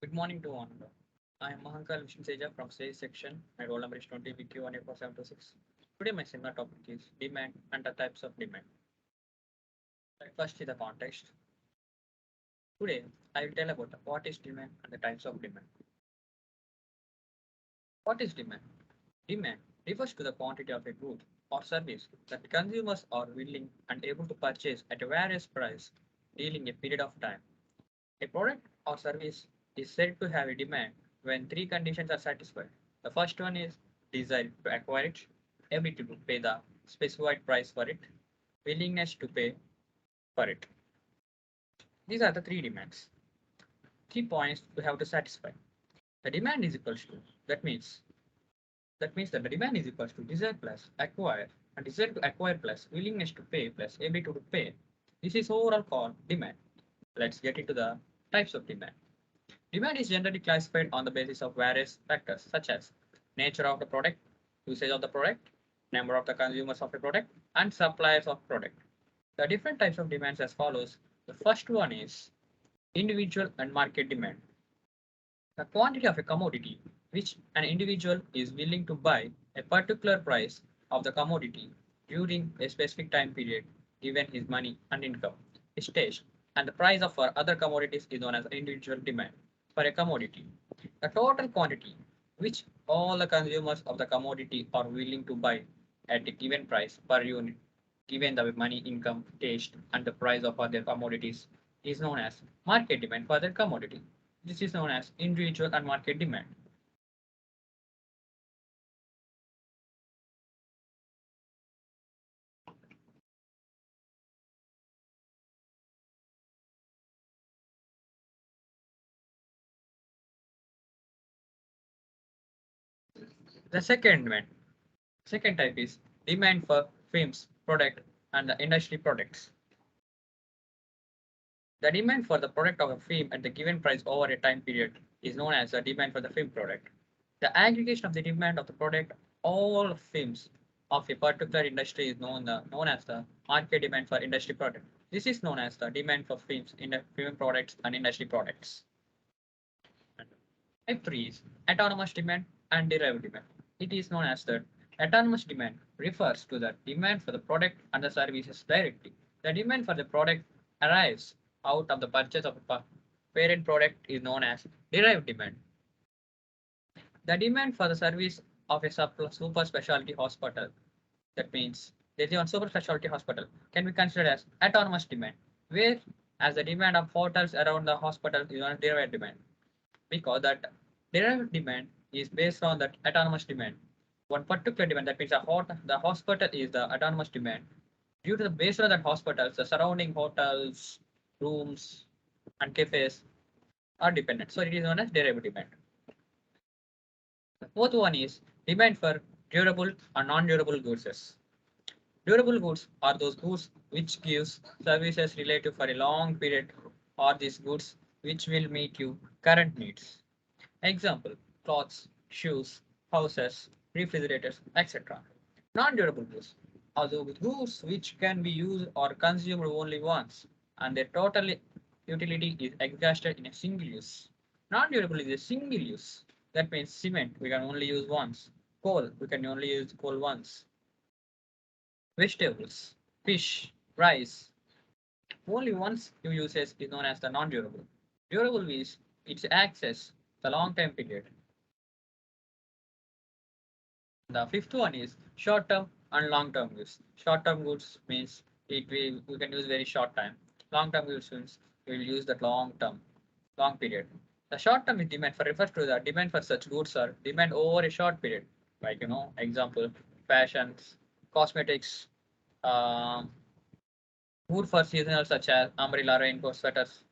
Good morning to all. I am Mahankal Vishnuseja from sales section. My roll number is 20 BQ18476. Today my seminar topic is demand and the types of demand. First is the context. Today I will tell about what is demand and the types of demand. What is demand? Demand refers to the quantity of a good or service that consumers are willing and able to purchase at a various price during a period of time. A product or service is said to have a demand when three conditions are satisfied. The first one is desire to acquire it, ability to pay the specified price for it, willingness to pay for it. These are the three demands. 3 points we have to satisfy. The demand is equals to that the demand is equals to desire plus acquire and desire to acquire plus willingness to pay plus ability to pay. This is overall called demand. Let's get into the types of demand. Demand is generally classified on the basis of various factors such as nature of the product, usage of the product, number of the consumers of a product, and suppliers of product. The different types of demands as follows. The first one is individual and market demand. The quantity of a commodity which an individual is willing to buy a particular price of the commodity during a specific time period given his money and income, his taste, and the price of other commodities is known as individual demand for a commodity. The total quantity which all the consumers of the commodity are willing to buy at a given price per unit given the money, income, taste, and the price of other commodities is known as market demand for that commodity. This is known as individual and market demand. The second type is demand for firms, product, and the industry products. The demand for the product of a firm at the given price over a time period is known as the demand for the firm product. The aggregation of the demand of the product all firms of a particular industry is known as the market demand for industry product. This is known as the demand for firms in the firm products and industry products. Type 3 is autonomous demand and derived demand. It is known as the autonomous demand refers to the demand for the product and the services directly. The demand for the product arises out of the purchase of a parent product is known as derived demand. The demand for the service of a super specialty hospital, that means there is one super specialty hospital, can be considered as autonomous demand, where as the demand of hotels around the hospital is on derived demand, because that derived demand is based on that autonomous demand. One particular demand, that means the hospital is the autonomous demand. Due to the base of that hospitals, the surrounding hotels, rooms, and cafes are dependent. So it is known as derived demand. The fourth one is demand for durable and non-durable goods. Durable goods are those goods which gives services relative for a long period or these goods which will meet you current needs. Example, clothes, shoes, houses, refrigerators, etc. Non-durable goods are those goods which can be used or consumed only once and their total utility is exhausted in a single use. Non-durable is a single use. That means cement we can only use once. Coal we can only use coal once. Vegetables, fish, rice, only once you uses is known as the non-durable. Durable is its access the long time period. The fifth one is short term and long term use. Short term goods means we can use very short time. Long term goods means we will use that long period. The short term is demand for refers to the demand for such goods or demand over a short period. Like example, fashions, cosmetics, um, food for seasonal such as umbrella, raincoat, sweaters.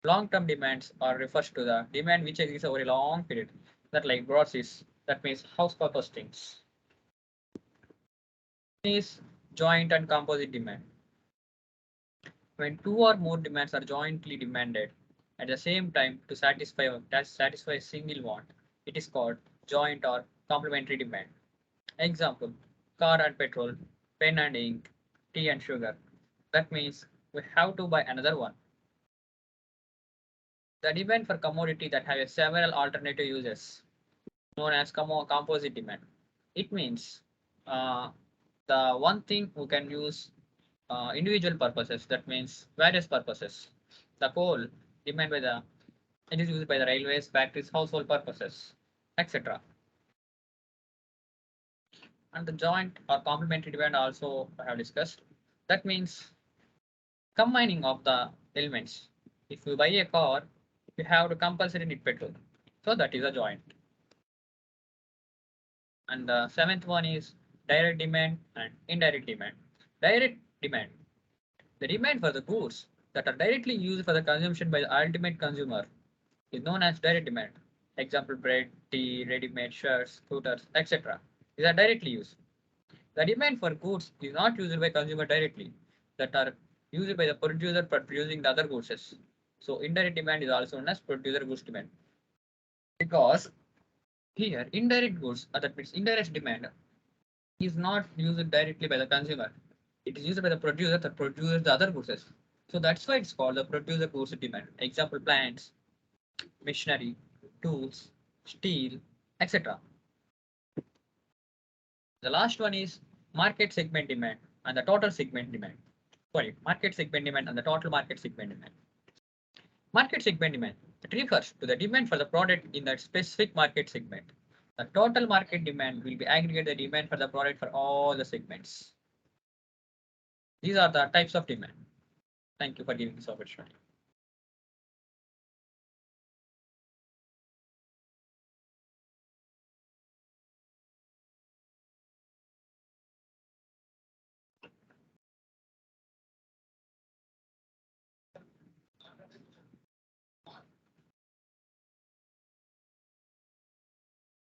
Long term demands or refers to the demand which exists over a long period. That like groceries, that means house purpose things. Is joint and composite demand. When two or more demands are jointly demanded at the same time to satisfy a single want, it is called joint or complementary demand. Example, car and petrol, pen and ink, tea and sugar. That means we have to buy another one. The demand for commodity that have several alternative uses, known as composite demand. It means uh, the one thing we can use individual purposes. That means various purposes. The coal demand by the it is used by the railways, factories, household purposes, etc. And the joint or complementary demand also I have discussed. That means combining of the elements. If you buy a car, you have to compulsory need petrol. So that is a joint. And the seventh one is direct demand and indirect demand. Direct demand, the demand for the goods that are directly used for the consumption by the ultimate consumer is known as direct demand. Example bread, tea, ready-made shirts, scooters, etc. These are directly used. The demand for goods is not used by consumer directly, that are used by the producer for producing the other goods. So indirect demand is also known as producer goods demand. Because here indirect goods, that means indirect demand, is not used directly by the consumer. It is used by the producer that produces the other goods. So that's why it's called the producer goods demand. Example plants, machinery, tools, steel, etc. The last one is market segment demand and the total segment demand. Sorry, market segment demand and the total market segment demand. Market segment demand, it refers to the demand for the product in that specific market segment. The total market demand will be aggregate the demand for the product for all the segments. These are the types of demand. Thank you for giving this opportunity.